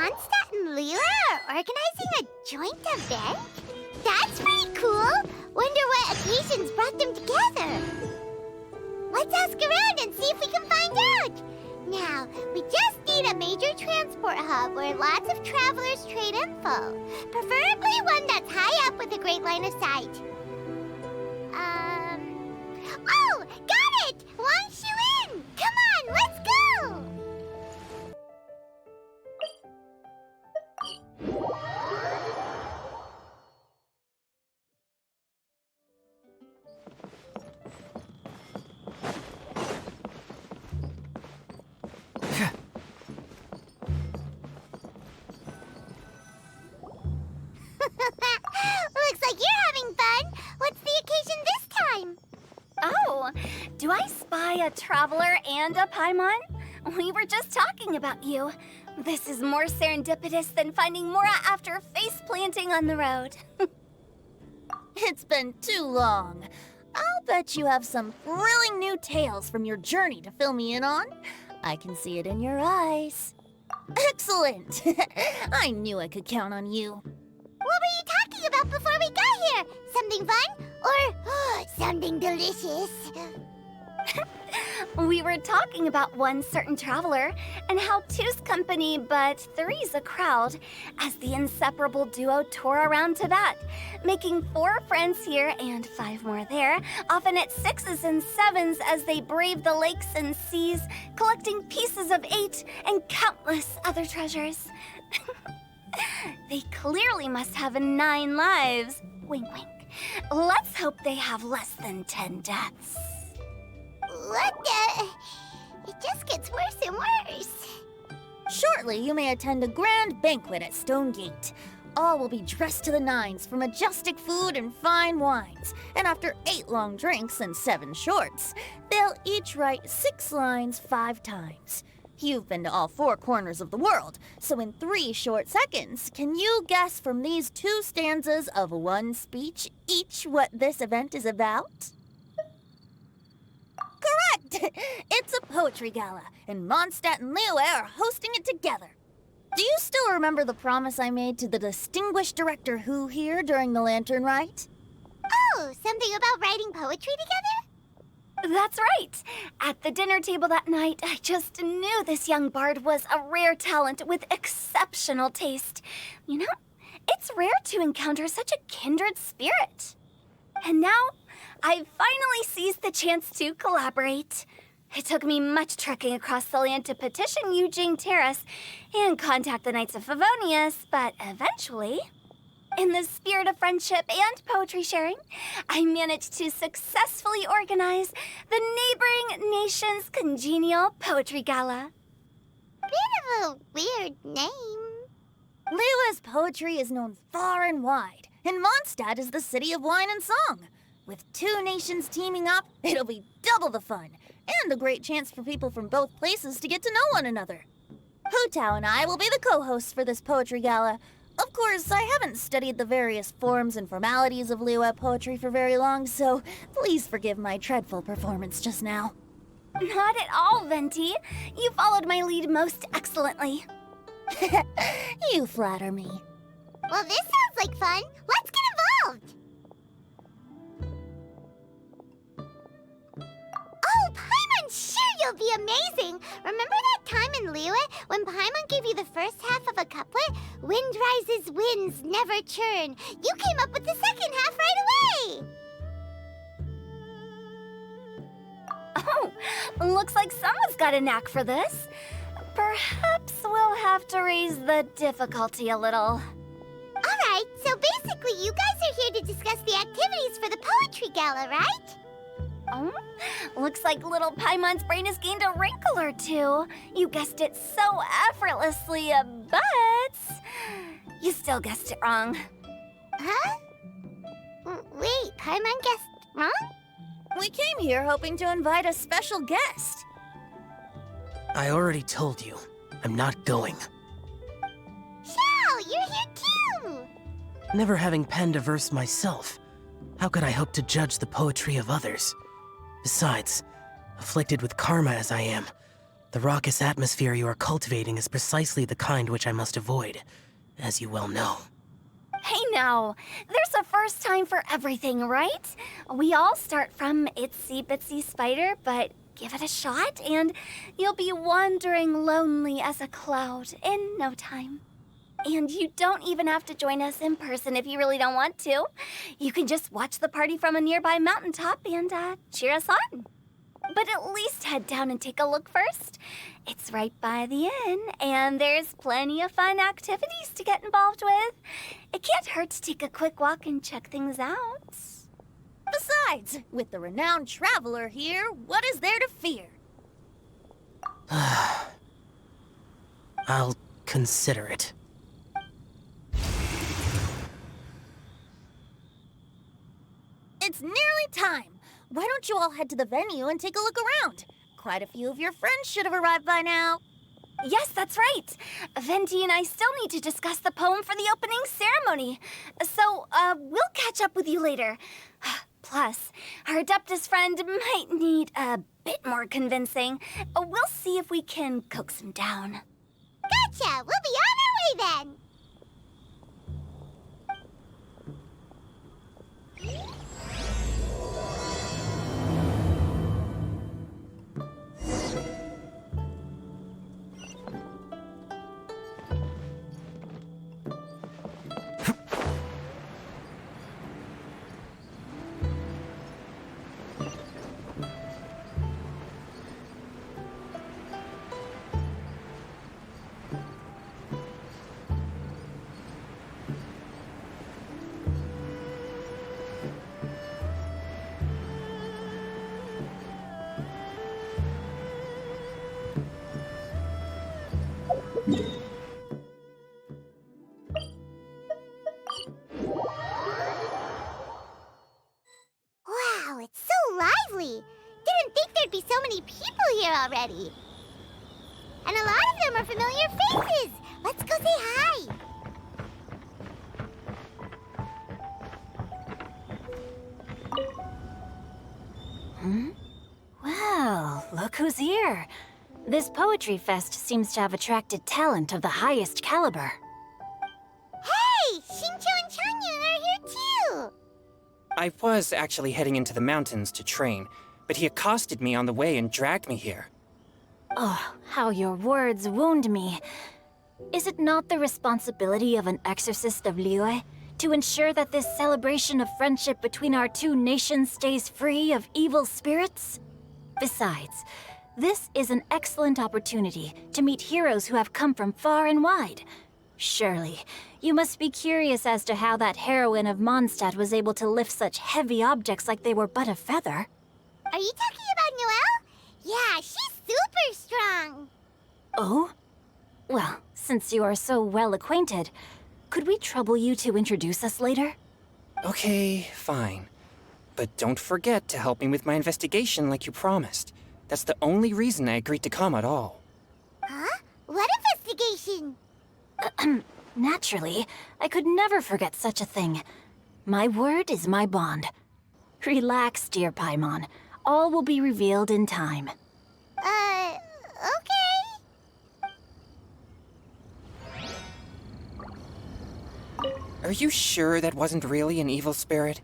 Mondstadt and Lila are organizing a joint event? That's pretty cool! Wonder what occasions brought them together. Let's ask around and see if we can find out! Now, we just need a major transport hub where lots of travelers trade info. Preferably one that's high up with a great line of sight. Oh! Got it! Wang Shuin! Come on, let's go! Looks like you're having fun. What's the occasion this time? Oh, do I spy a traveler and a Paimon? We were just talking about you. This is more serendipitous than finding Mora after face planting on the road. It's been too long. I'll bet you have some thrilling new tales from your journey to fill me in on. I can see it in your eyes. Excellent! I knew I could count on you. What were you talking about before we got here? Something fun? Or something delicious? We were talking about one certain traveler and how two's company but three's a crowd as the inseparable duo tour around Tibet, making 4 friends here and 5 more there, often at 6s and 7s as they brave the lakes and seas, collecting pieces of 8 and countless other treasures. They clearly must have 9 lives. Wink, wink. Let's hope they have less than 10 deaths. What the? It just gets worse and worse. Shortly, you may attend a grand banquet at Stone Gate. All will be dressed to the nines for majestic food and fine wines. And after 8 long drinks and 7 shorts, they'll each write 6 lines 5 times. You've been to all 4 corners of the world, so in 3 short seconds, can you guess from these 2 stanzas of 1 speech each what this event is about? Correct! It's a poetry gala, and Mondstadt and Liyue are hosting it together. Do you still remember the promise I made to the distinguished director Hu here during the lantern rite? Oh, something about writing poetry together? That's right. At the dinner table that night, I just knew this young bard was a rare talent with exceptional taste. You know, it's rare to encounter such a kindred spirit. And now, I've finally seized the chance to collaborate. It took me much trekking across the land to petition Yujing Terrace and contact the Knights of Favonius, but eventually, in the spirit of friendship and poetry sharing, I managed to successfully organize the neighboring nation's congenial poetry gala. Bit of a weird name. Liyue's poetry is known far and wide, and Mondstadt is the city of wine and song. With 2 nations teaming up, it'll be double the fun, and a great chance for people from both places to get to know one another. Hu Tao and I will be the co-hosts for this poetry gala. Of course, I haven't studied the various forms and formalities of Liyue poetry for very long, so please forgive my dreadful performance just now. Not at all, Venti. You followed my lead most excellently. You flatter me. Well, this sounds like fun. Let's get involved. Oh, Paimon, sure you'll be amazing. Remember that time in Liyue when Paimon gave you the first half of a couplet? Wind rises, winds never churn. You came up with the second half right away. Oh, looks like someone's got a knack for this. Perhaps we'll have to raise the difficulty a little. All right, so basically you guys are here to discuss the activities for the poetry gala, right? Oh, looks like little Paimon's brain has gained a wrinkle or 2. You guessed it so effortlessly, but you still guessed it wrong. Huh? Wait, Paimon guessed wrong? We came here hoping to invite a special guest. I already told you, I'm not going. Xiao, you're here too! Never having penned a verse myself, how could I hope to judge the poetry of others? Besides, afflicted with karma as I am, The raucous atmosphere you are cultivating is precisely the kind which I must avoid, as you well know. Hey now, there's a first time for everything, right? We all start from itsy bitsy spider, but give it a shot and you'll be wandering lonely as a cloud in no time. And you don't even have to join us in person if you really don't want to. You can just watch the party from a nearby mountaintop and cheer us on. But at least head down and take a look first. It's right by the inn, and there's plenty of fun activities to get involved with. It can't hurt to take a quick walk and check things out. Besides, with the renowned traveler here, what is there to fear? I'll consider it. It's nearly time. Why don't you all head to the venue and take a look around? Quite a few of your friends should have arrived by now. Yes, that's right. Venti and I still need to discuss the poem for the opening ceremony. So, we'll catch up with you later. Plus, our Adeptus friend might need a bit more convincing. We'll see if we can coax him down. Gotcha! We'll be on our way then! Wow, it's so lively! Didn't think there'd be so many people here already. And a lot of them are familiar faces! Let's go say hi! Well, look who's here. This poetry fest seems to have attracted talent of the highest caliber. Hey! Shincho and Changyun are here too! I was actually heading into the mountains to train, but he accosted me on the way and dragged me here. Oh, how your words wound me. Is it not the responsibility of an exorcist of Liyue to ensure that this celebration of friendship between our two nations stays free of evil spirits? Besides, this is an excellent opportunity to meet heroes who have come from far and wide. Surely, you must be curious as to how that heroine of Mondstadt was able to lift such heavy objects like they were but a feather. Are you talking about Noelle? Yeah, she's super strong! Oh? Well, since you are so well acquainted, could we trouble you to introduce us later? Okay, fine. But don't forget to help me with my investigation like you promised. That's the only reason I agreed to come at all. Huh? What investigation? Naturally, I could never forget such a thing. My word is my bond. Relax, dear Paimon. All will be revealed in time. Okay. Are you sure that wasn't really an evil spirit?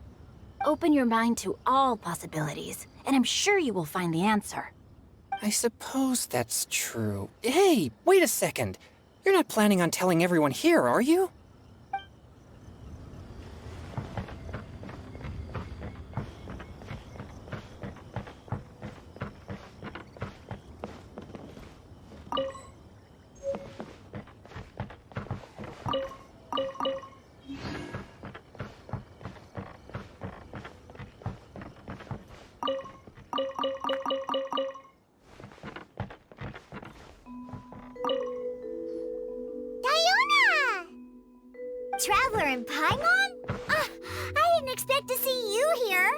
Open your mind to all possibilities, and I'm sure you will find the answer. I suppose that's true. Hey, wait a second. You're not planning on telling everyone here, are you? Diona! Traveler and Paimon? I didn't expect to see you here.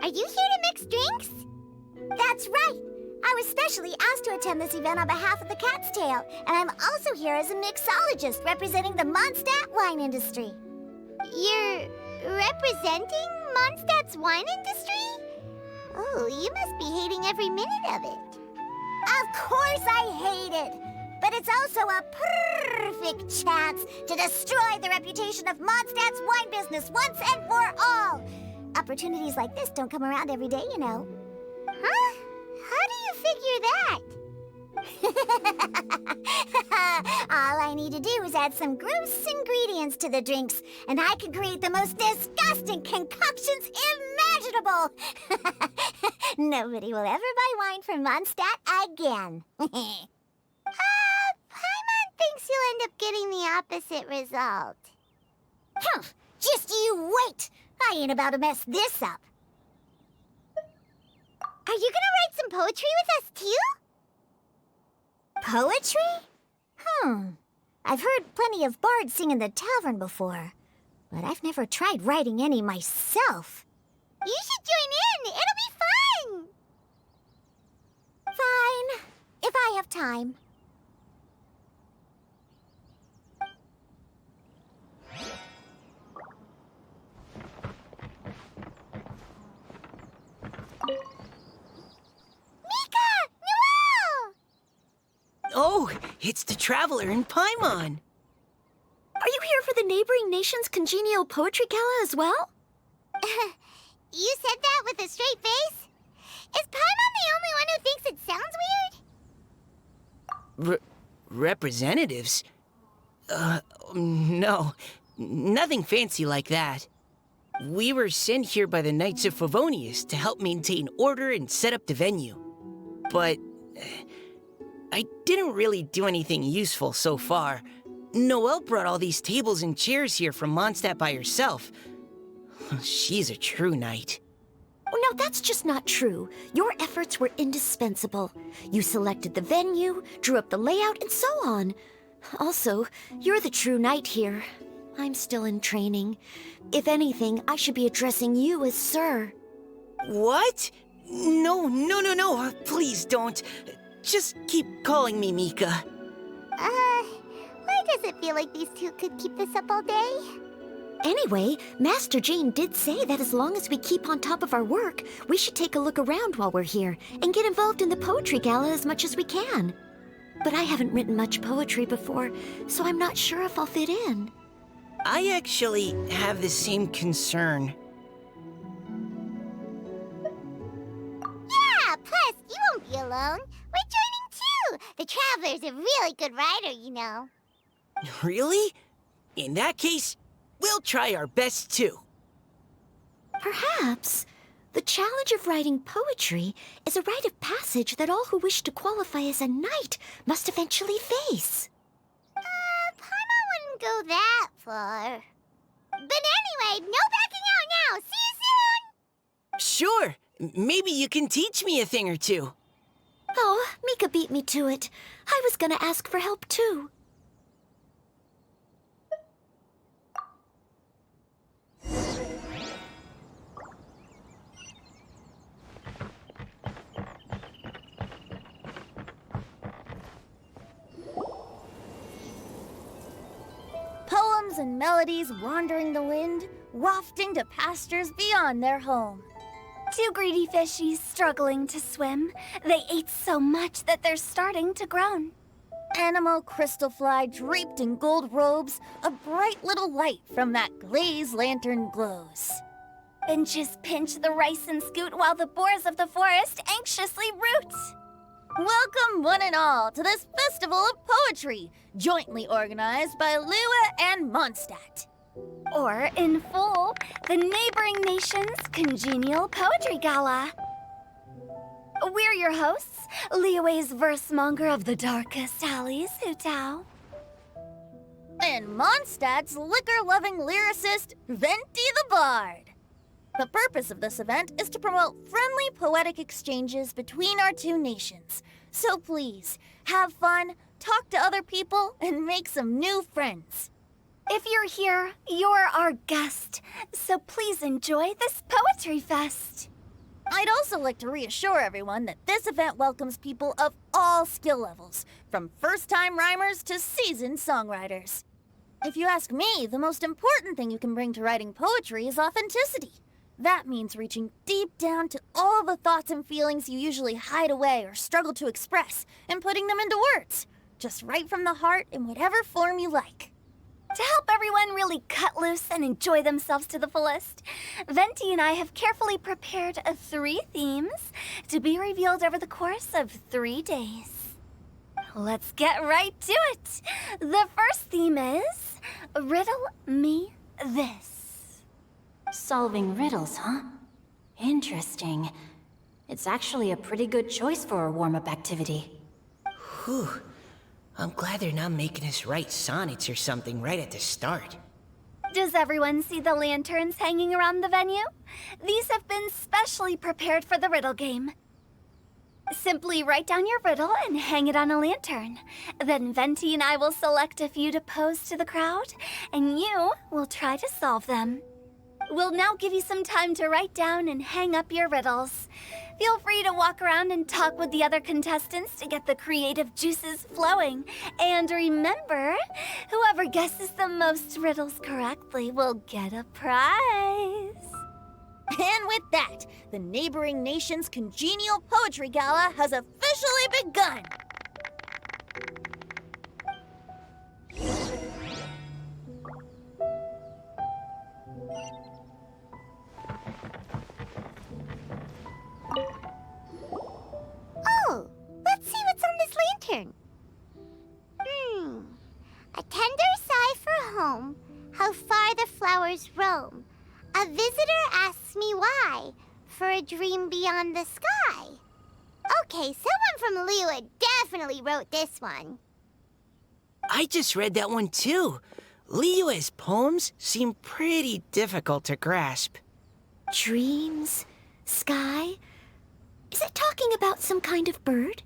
Are you here to mix drinks? That's right. I was specially asked to attend this event on behalf of the Cat's Tail, and I'm also here as a mixologist representing the Mondstadt wine industry. You're representing Mondstadt's wine industry? Oh, you must be hating every minute of it. Of course I hate it! But it's also a perfect chance to destroy the reputation of Mondstadt's wine business once and for all! Opportunities like this don't come around every day, you know. Huh? How do you figure that? All I need to do is add some gross ingredients to the drinks, and I can create the most disgusting concoctions imaginable! Nobody will ever buy wine from Mondstadt again. Paimon thinks you'll end up getting the opposite result. Huh, just you wait! I ain't about to mess this up. Are you gonna write some poetry with us, too? Poetry? I've heard plenty of bards sing in the tavern before, but I've never tried writing any myself. You should join in! It'll be fun! Fine, if I have time. Oh, it's the Traveler in Paimon. Are you here for the neighboring nation's congenial poetry gala as well? You said that with a straight face? Is Paimon the only one who thinks it sounds weird? Representatives? No. Nothing fancy like that. We were sent here by the Knights of Favonius to help maintain order and set up the venue. But I didn't really do anything useful so far. Noelle brought all these tables and chairs here from Mondstadt by herself. She's a true knight. Oh, no, that's just not true. Your efforts were indispensable. You selected the venue, drew up the layout, and so on. Also, you're the true knight here. I'm still in training. If anything, I should be addressing you as Sir. What? No. Please don't. Just keep calling me Mika. Why does it feel like these two could keep this up all day? Anyway, Master Jane did say that as long as we keep on top of our work, we should take a look around while we're here and get involved in the poetry gala as much as we can. But I haven't written much poetry before, so I'm not sure if I'll fit in. I actually have the same concern. Yeah, plus, you won't be alone. We're joining too. The Traveler's a really good writer, you know. Really? In that case, we'll try our best too. Perhaps the challenge of writing poetry is a rite of passage that all who wish to qualify as a knight must eventually face. Paimon wouldn't go that far. But anyway, no backing out now. See you soon! Sure. Maybe you can teach me a thing or two. Oh, Mika beat me to it. I was gonna ask for help too. Poems and melodies wandering the wind, wafting to pastures beyond their home. Two greedy fishies struggling to swim. They ate so much that they're starting to groan. Animal crystal fly draped in gold robes, a bright little light from that glazed lantern glows. Benches pinch the rice and scoot while the boars of the forest anxiously root. Welcome one and all to this festival of poetry, jointly organized by Liyue and Mondstadt. Or, in full, the neighboring nation's congenial poetry gala. We're your hosts, Liyue's verse-monger of the darkest alleys, Hutao. And Mondstadt's liquor-loving lyricist, Venti the Bard. The purpose of this event is to promote friendly poetic exchanges between our two nations. So please, have fun, talk to other people, and make some new friends. If you're here, you're our guest, so please enjoy this poetry fest. I'd also like to reassure everyone that this event welcomes people of all skill levels, from first-time rhymers to seasoned songwriters. If you ask me, the most important thing you can bring to writing poetry is authenticity. That means reaching deep down to all the thoughts and feelings you usually hide away or struggle to express and putting them into words. Just right from the heart in whatever form you like. To help everyone really cut loose and enjoy themselves to the fullest, Venti and I have carefully prepared 3 themes to be revealed over the course of 3 days. Let's get right to it. The first theme is Riddle Me This. Solving riddles, huh? Interesting. It's actually a pretty good choice for a warm-up activity. Whew. I'm glad they're not making us write sonnets or something right at the start. Does everyone see the lanterns hanging around the venue? These have been specially prepared for the riddle game. Simply write down your riddle and hang it on a lantern. Then Venti and I will select a few to pose to the crowd, and you will try to solve them. We'll now give you some time to write down and hang up your riddles. Feel free to walk around and talk with the other contestants to get the creative juices flowing. And remember, whoever guesses the most riddles correctly will get a prize. And with that, the neighboring nation's congenial poetry gala has officially begun. Oh, let's see what's on this lantern. A tender sigh for home, how far the flowers roam. A visitor asks me why, for a dream beyond the sky. Okay, someone from Liyue definitely wrote this one. I just read that one too. Liyue's poems seem pretty difficult to grasp. Dreams? Sky? Is it talking about some kind of bird?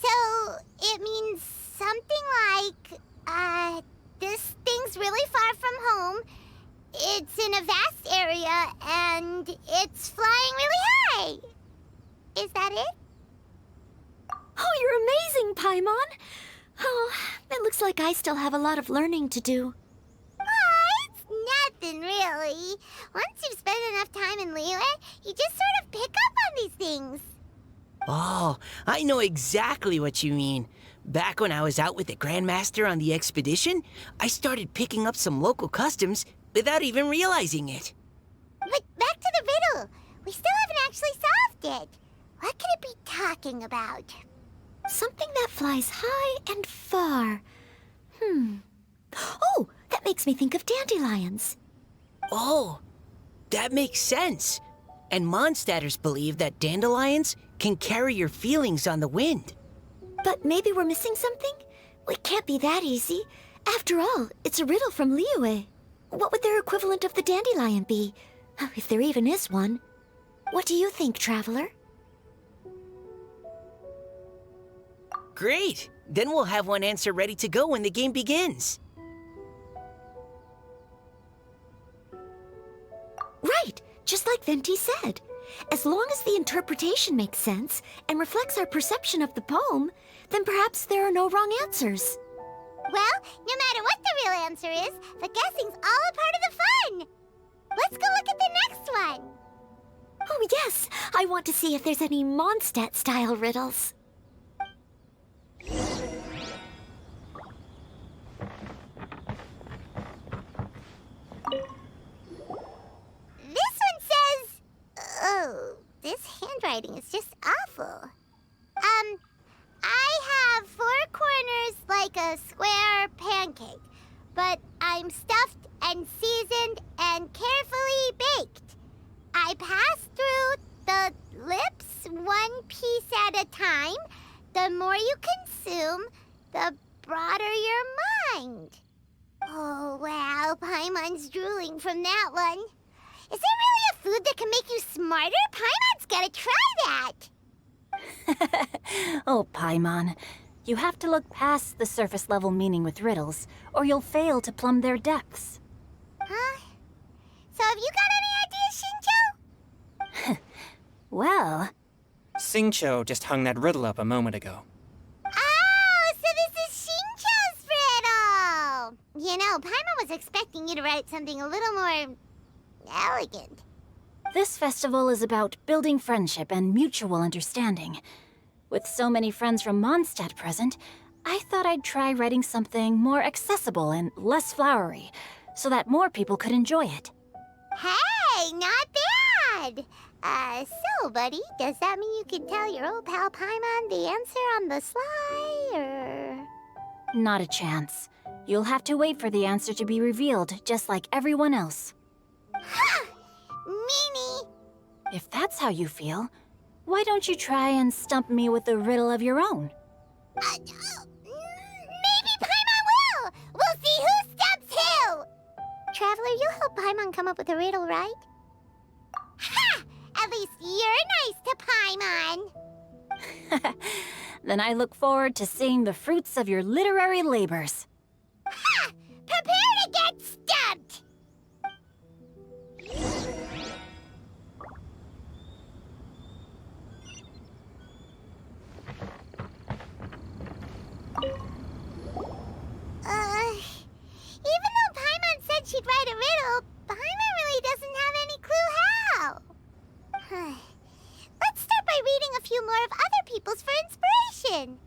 So it means something like, this thing's really far from home. It's in a vast area, and it's flying really high. Is that it? Oh, you're amazing, Paimon! Oh, it looks like I still have a lot of learning to do. It's nothing, really. Once you've spent enough time in Liyue, you just sort of pick up on these things. Oh, I know exactly what you mean. Back when I was out with the Grandmaster on the expedition, I started picking up some local customs without even realizing it. But back to the riddle. We still haven't actually solved it. What could it be talking about? Something that flies high and far. Oh, that makes me think of dandelions. Oh, that makes sense. And Mondstadters believe that dandelions can carry your feelings on the wind. But maybe we're missing something? It can't be that easy. After all, it's a riddle from Liyue. What would their equivalent of the dandelion be? If there even is one. What do you think, Traveler? Great! Then we'll have one answer ready to go when the game begins. Right, just like Venti said. As long as the interpretation makes sense and reflects our perception of the poem, then perhaps there are no wrong answers. Well, no matter what the real answer is, the guessing's all a part of the fun. Let's go look at the next one. Oh yes, I want to see if there's any Mondstadt-style riddles. This one says... Oh, this handwriting is just awful. I have 4 corners like a square pancake, but I'm stuffed and seasoned and carefully baked. I pass through the lips 1 piece at a time. The more you consume, the broader your mind. Oh, wow, Paimon's drooling from that one. Is there really a food that can make you smarter? Paimon's gotta try that. Oh, Paimon, you have to look past the surface-level meaning with riddles, or you'll fail to plumb their depths. Huh? So have you got any ideas, Shinjo? Well, Xingqiu just hung that riddle up a moment ago. Oh, so this is Shinjo's riddle! You know, Paimon was expecting you to write something a little more Elegant. This festival is about building friendship and mutual understanding. With so many friends from Mondstadt present, I thought I'd try writing something more accessible and less flowery, so that more people could enjoy it. Hey, not bad! So, buddy, does that mean you can tell your old pal Paimon the answer on the sly, or...? Not a chance. You'll have to wait for the answer to be revealed, just like everyone else. Ha! Meanie! If that's how you feel, why don't you try and stump me with a riddle of your own? Maybe Paimon will! We'll see who stumps who! Traveler, you'll help Paimon come up with a riddle, right? Ha! At least you're nice to Paimon! Then I look forward to seeing the fruits of your literary labors. Ha! Prepare to get stumped! Even though Paimon said she'd write a riddle, Paimon really doesn't have any clue how. Let's start by reading a few more of other people's for inspiration.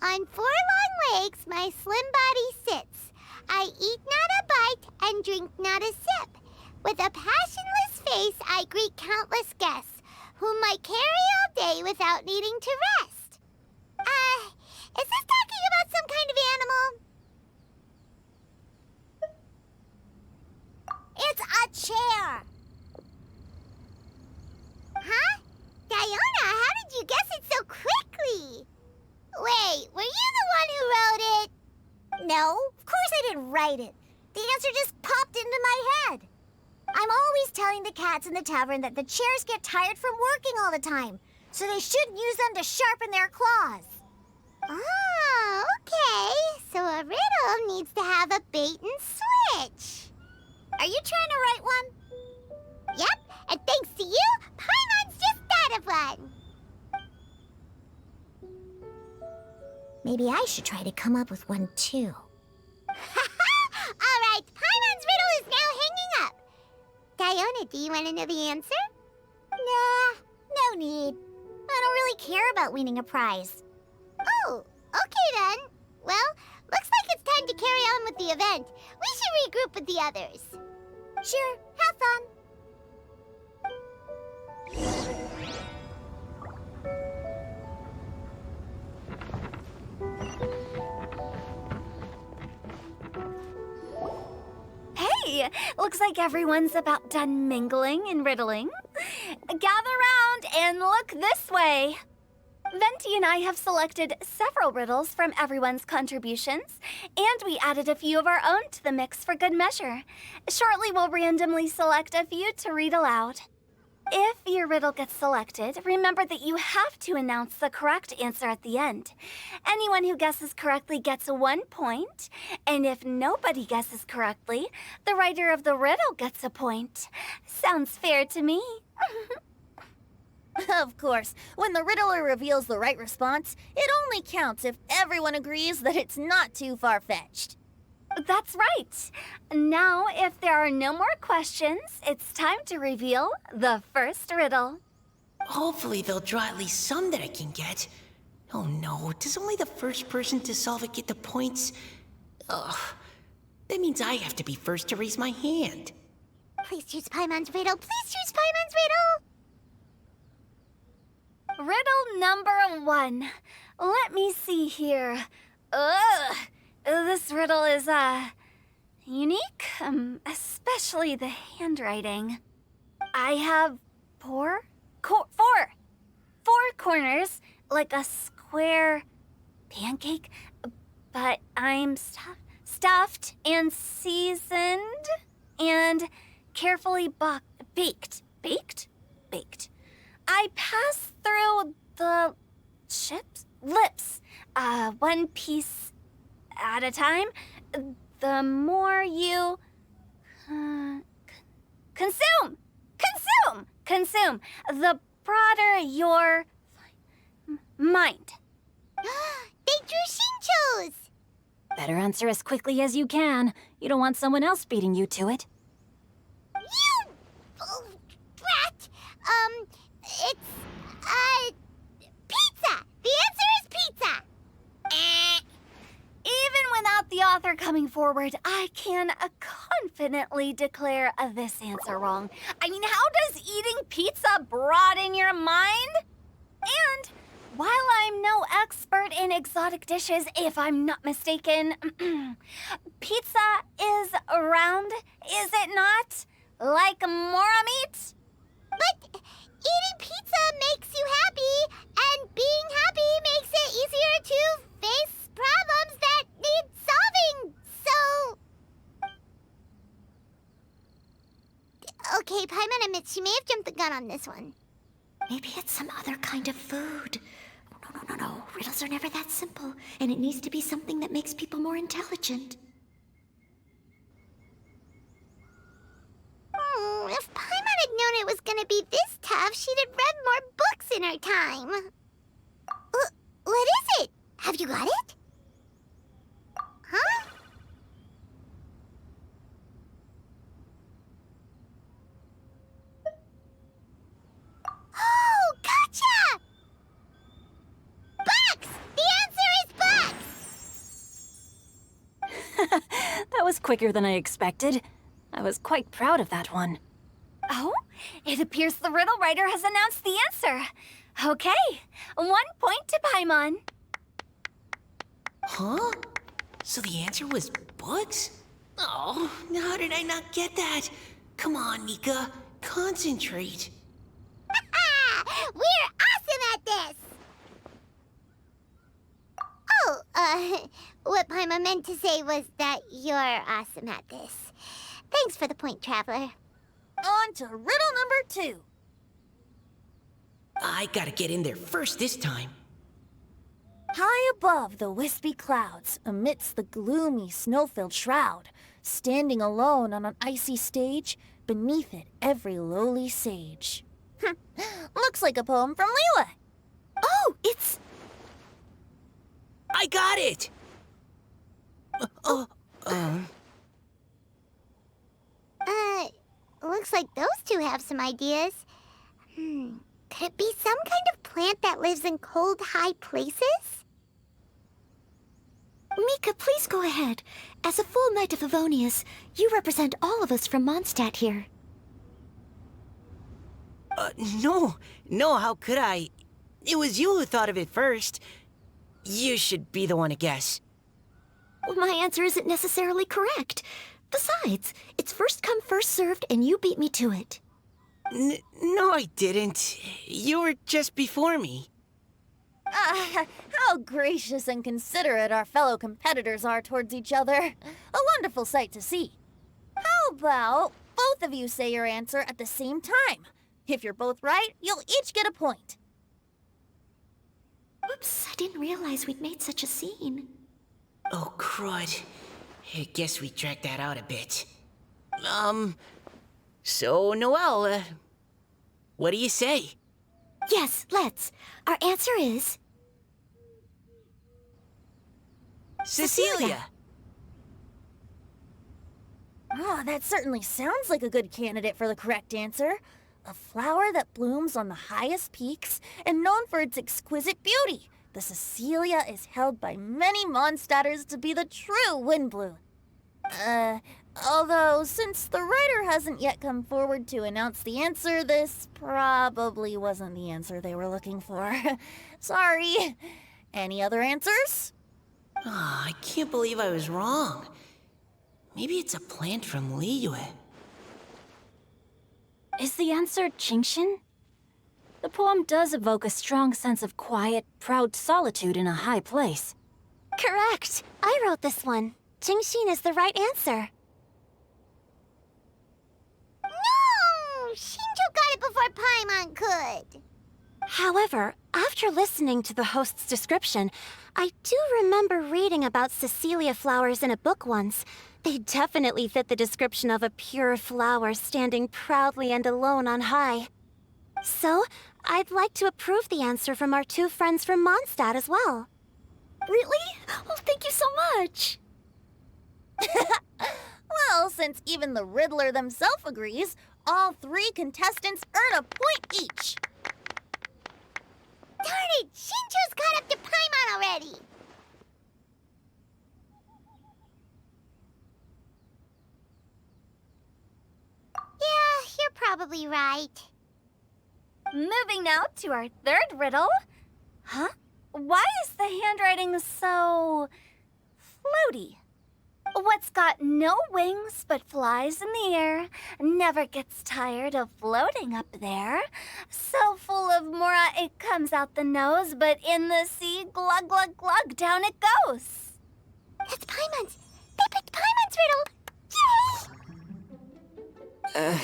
On 4 long legs, my slim body sits. I eat not a bite and drink not a sip. With a passionless face, I greet countless guests, whom I carry all day without needing to rest. Is this talking about some kind of animal? It's a chair. Huh? Diona, how did you guess it so quickly? Wait, were you the one who wrote it? No, of course I didn't write it. The answer just popped into my head. I'm always telling the cats in the tavern that the chairs get tired from working all the time, so they shouldn't use them to sharpen their claws. Oh, okay. So a riddle needs to have a bait and switch. Are you trying to write one? Yep, and thanks to you, Paimon's just thought of one. Maybe I should try to come up with one too. All right, Paimon's riddle is now hanging up. Diona, do you want to know the answer? Nah, no need. I don't really care about winning a prize. Oh, okay then. Well, looks like it's time to carry on with the event. We should regroup with the others. Sure, have fun. Hey, looks like everyone's about done mingling and riddling. Gather round and look this way. Venti and I have selected several riddles from everyone's contributions, and we added a few of our own to the mix for good measure. Shortly, we'll randomly select a few to read aloud. If your riddle gets selected, remember that you have to announce the correct answer at the end. Anyone who guesses correctly gets 1 point, and if nobody guesses correctly, the writer of the riddle gets a point. Sounds fair to me. Of course, when the riddler reveals the right response, it only counts if everyone agrees that it's not too far-fetched. That's right. Now, if there are no more questions, it's time to reveal the first riddle. Hopefully they'll draw at least some that I can get. Oh no, does only the first person to solve it get the points? Ugh, that means I have to be first to raise my hand. Please choose Paimon's riddle. Please choose Paimon's riddle. Riddle number 1. Let me see here. Ugh. This riddle is, unique, especially the handwriting. I have four corners, like a square pancake, but I'm stuffed and seasoned and carefully baked. Baked. I pass through the lips, one piece at a time. The more you consume, the broader your mind. They drew Shinchos! Better answer as quickly as you can. You don't want someone else beating you to it. It's, pizza! The answer is pizza! Even without the author coming forward, I can confidently declare this answer wrong. I mean, how does eating pizza broaden your mind? And while I'm no expert in exotic dishes, if I'm not mistaken, pizza is round, is it not? Like mora meat? But eating pizza makes you happy, and being happy makes it easier to face problems that need solving, so... Okay, Paimon admits she may have jumped the gun on this one. Maybe it's some other kind of food. No. Riddles are never that simple, and it needs to be something that makes people more intelligent. If Paimon had known it was gonna be this tough, she'd have read more books in her time. What is it? Have you got it? Huh? Oh, gotcha! Bucks! The answer is bucks! That was quicker than I expected. I was quite proud of that one. Oh, it appears the riddle writer has announced the answer. Okay, 1 point to Paimon. Huh? So the answer was bugs? Oh, how did I not get that? Come on, Mika. Concentrate. We're awesome at this! Oh, what Paimon meant to say was that you're awesome at this. Thanks for the point, Traveler. On to riddle number 2. I gotta get in there first this time. High above the wispy clouds, amidst the gloomy snow-filled shroud, standing alone on an icy stage, beneath it every lowly sage. Looks like a poem from Liyue. Oh, it's... I got it! Looks like those two have some ideas. Could it be some kind of plant that lives in cold, high places? Mika, please go ahead. As a full Knight of Favonius, you represent all of us from Mondstadt here. No, how could I? It was you who thought of it first. You should be the one to guess. Well, my answer isn't necessarily correct. Besides, it's first come, first served, and you beat me to it. No, I didn't. You were just before me. How gracious and considerate our fellow competitors are towards each other. A wonderful sight to see. How about both of you say your answer at the same time? If you're both right, you'll each get a point. Oops, I didn't realize we'd made such a scene. Oh, crud. I guess we dragged that out a bit. So, Noelle, what do you say? Yes, let's. Our answer is... Cecilia! Oh, that certainly sounds like a good candidate for the correct answer. A flower that blooms on the highest peaks and known for its exquisite beauty. The Cecilia is held by many Mondstadters to be the true Windblue. Although, since the writer hasn't yet come forward to announce the answer, this probably wasn't the answer they were looking for. Sorry. Any other answers? I can't believe I was wrong. Maybe it's a plant from Liyue. Is the answer Genshin? The poem does evoke a strong sense of quiet, proud solitude in a high place. Correct. I wrote this one. Genshin is the right answer. No! Shinjo got it before Paimon could. However, after listening to the host's description, I do remember reading about Cecilia flowers in a book once. They definitely fit the description of a pure flower standing proudly and alone on high. So, I'd like to approve the answer from our two friends from Mondstadt as well. Really? Oh, thank you so much. Well, since even the Riddler themselves agrees, All 3 contestants earn a point each. Darn it! Shincho's caught up to Paimon already! Yeah, you're probably right. Moving now to our third riddle. Huh? Why is the handwriting so floaty? What's got no wings but flies in the air, never gets tired of floating up there. So full of mora it comes out the nose, but in the sea, glug glug glug, down it goes. That's Paimon's! They picked Paimon's riddle! Yay!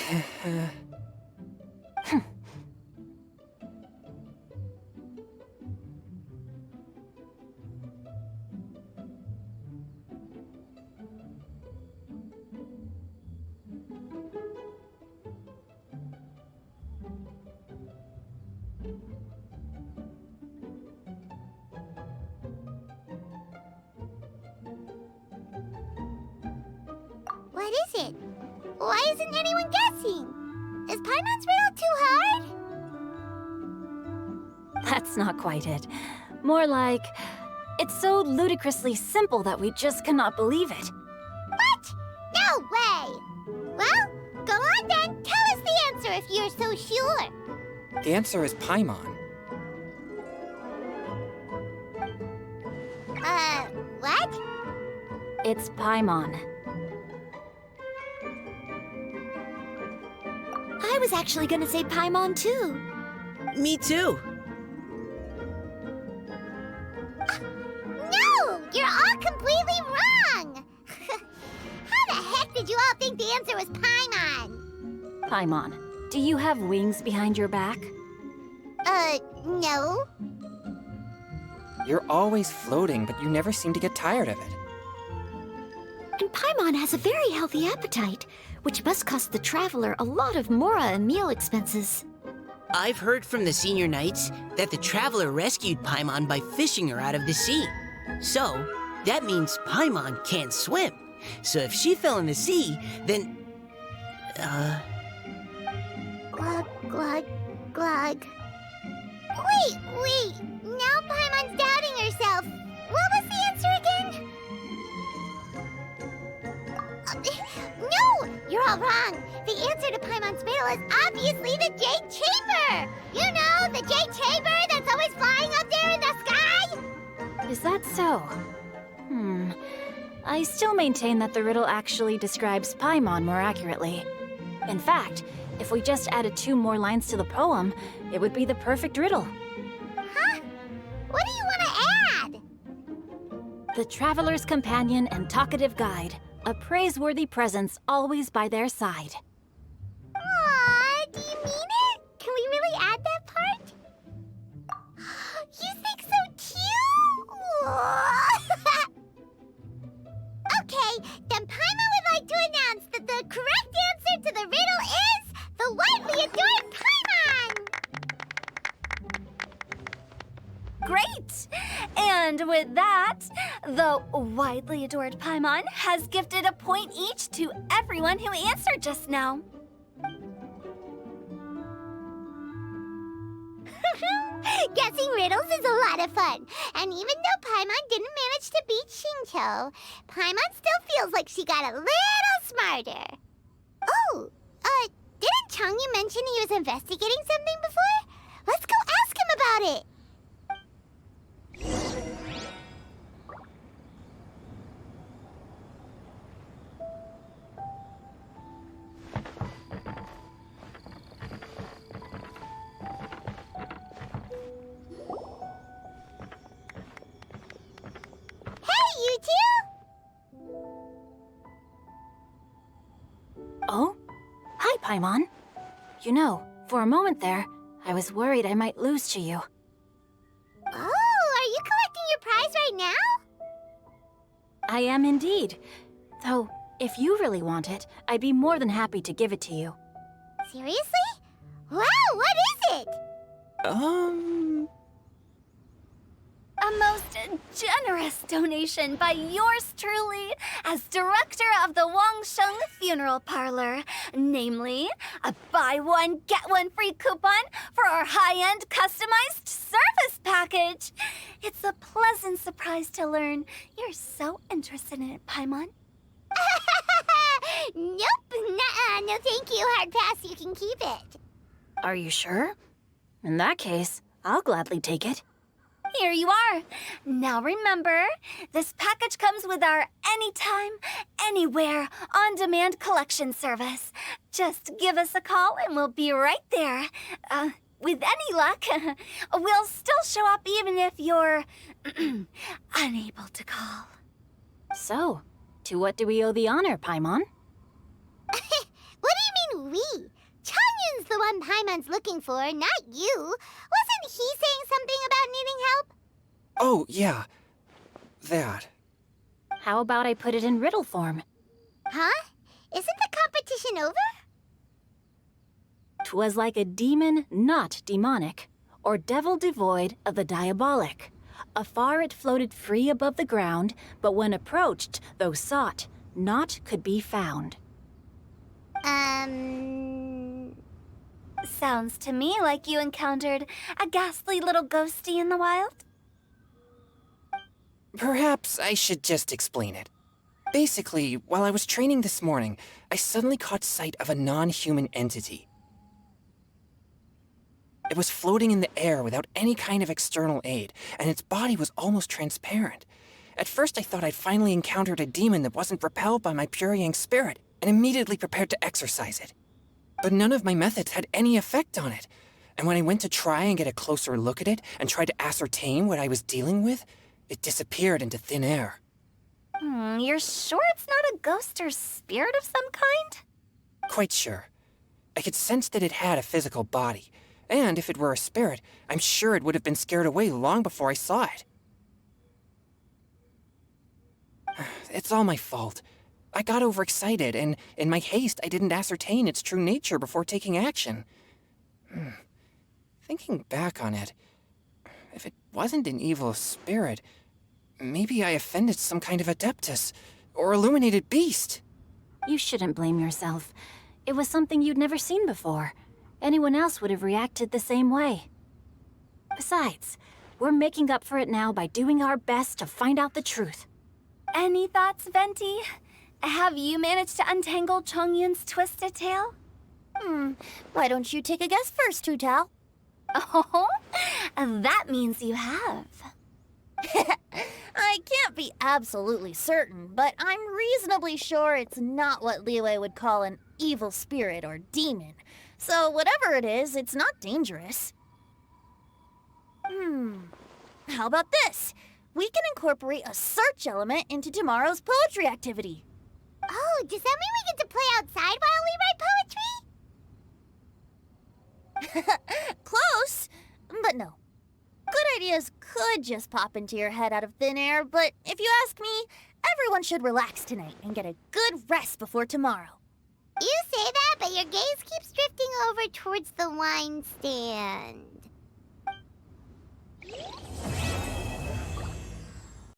What is it? Why isn't anyone guessing? Is Paimon's riddle too hard? That's not quite it. More like, it's so ludicrously simple that we just cannot believe it. What? No way! Well, go on then. Tell us the answer if you're so sure. The answer is Paimon. What? It's Paimon. I was actually gonna say Paimon too. Me too. No! You're all completely wrong! How the heck did you all think the answer was Paimon? Paimon, do you have wings behind your back? No. You're always floating, but you never seem to get tired of it. And Paimon has a very healthy appetite, which must cost the traveler a lot of mora and meal expenses. I've heard from the senior knights that the traveler rescued Paimon by fishing her out of the sea. So, that means Paimon can't swim. So if she fell in the sea, then... Glug, glug, glug. Wait! Now Paimon's doubting herself. What was the answer again? No! You're all wrong. The answer to Paimon's riddle is obviously the Jade Chamber! You know, the Jade Chamber that's always flying up there in the sky? Is that so? I still maintain that the riddle actually describes Paimon more accurately. In fact, if we just added 2 more lines to the poem, it would be the perfect riddle. Huh? What do you want to add? The traveler's companion and talkative guide, a praiseworthy presence always by their side. Aw, do you mean it? Can we really add that part? You think so too? Okay, then Paimon would like to announce that the correct answer to the riddle is the widely adored Paimon! Great! And with that, the widely adored Paimon has gifted a point each to everyone who answered just now. Guessing riddles is a lot of fun. And even though Paimon didn't manage to beat Shinto, Paimon still feels like she got a little smarter. Oh, didn't Changyu mention he was investigating something before? Let's go ask him about it. Hey, you two! Oh? Hi, Paimon. You know, for a moment there, I was worried I might lose to you. Oh, are you collecting your prize right now? I am indeed. Though, if you really want it, I'd be more than happy to give it to you. Seriously? Wow, what is it? A most generous donation by yours truly as director of the Wangsheng Funeral Parlor. Namely, a buy one, get one free coupon for our high-end customized service package. It's a pleasant surprise to learn you're so interested in it, Paimon. Nope, nuh-uh, no thank you, hard pass, you can keep it. Are you sure? In that case, I'll gladly take it. Here you are. Now remember, this package comes with our anytime, anywhere, on-demand collection service. Just give us a call and we'll be right there. With any luck, we'll still show up even if you're unable to call. So, to what do we owe the honor, Paimon? What do you mean we? Changyun's the one Paimon's looking for, not you. Wasn't he saying something about needing help? Oh, yeah. That. How about I put it in riddle form? Huh? Isn't the competition over? 'Twas like a demon not demonic, or devil devoid of the diabolic. Afar it floated free above the ground, but when approached, though sought, naught could be found. Sounds to me like you encountered a ghastly little ghosty in the wild. Perhaps I should just explain it. Basically, while I was training this morning, I suddenly caught sight of a non-human entity. It was floating in the air without any kind of external aid, and its body was almost transparent. At first I thought I'd finally encountered a demon that wasn't repelled by my pure yang spirit, and immediately prepared to exorcise it. But none of my methods had any effect on it, and when I went to try and get a closer look at it and try to ascertain what I was dealing with, it disappeared into thin air. You're sure it's not a ghost or spirit of some kind? Quite sure. I could sense that it had a physical body, and if it were a spirit, I'm sure it would have been scared away long before I saw it. It's all my fault. I got overexcited, and in my haste, I didn't ascertain its true nature before taking action. Thinking back on it, if it wasn't an evil spirit, maybe I offended some kind of adeptus or illuminated beast. You shouldn't blame yourself. It was something you'd never seen before. Anyone else would have reacted the same way. Besides, we're making up for it now by doing our best to find out the truth. Any thoughts, Venti? Have you managed to untangle Chongyun's twisted tail? Why don't you take a guess first, Hu Tao? Oh, that means you have. I can't be absolutely certain, but I'm reasonably sure it's not what Liyue would call an evil spirit or demon. So whatever it is, it's not dangerous. How about this? We can incorporate a search element into tomorrow's poetry activity. Oh, does that mean we get to play outside while we write poetry? Close, but no. Good ideas could just pop into your head out of thin air, but if you ask me, everyone should relax tonight and get a good rest before tomorrow. You say that, but your gaze keeps drifting over towards the wine stand.